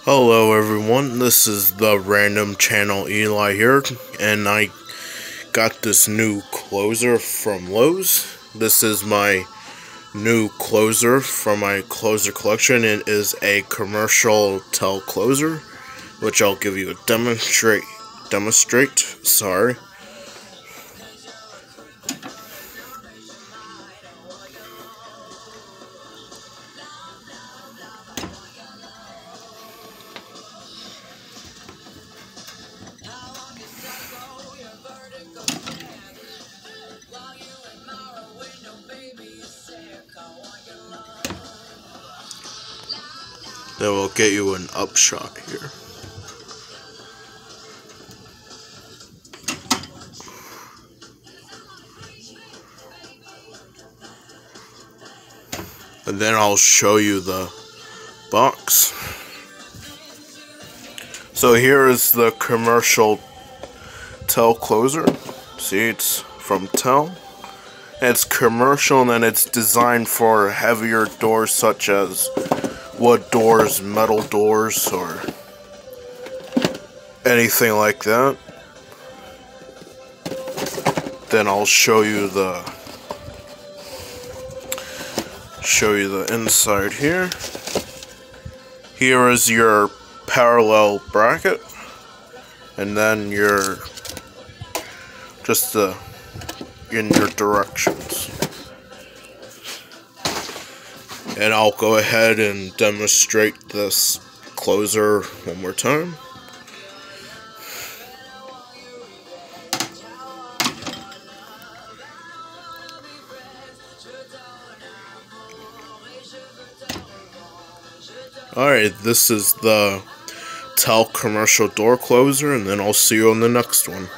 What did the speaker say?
Hello everyone, this is the Random Channel Eli here, and I got this new closer from Lowe's. This is my new closer from my closer collection. It is a commercial tell closer, which I'll give you a demonstrate. Sorry. That will get you an upshot here. And then I'll show you the box. So here is the commercial tell closer. See, it's from Tell. It's commercial, and then it's designed for heavier doors such as wood doors, metal doors, or anything like that. Then I'll show you the inside here. Here is your parallel bracket, and then your in your directions. And I'll go ahead and demonstrate this closer one more time. Alright, this is the Tell commercial door closer, and then I'll see you on the next one.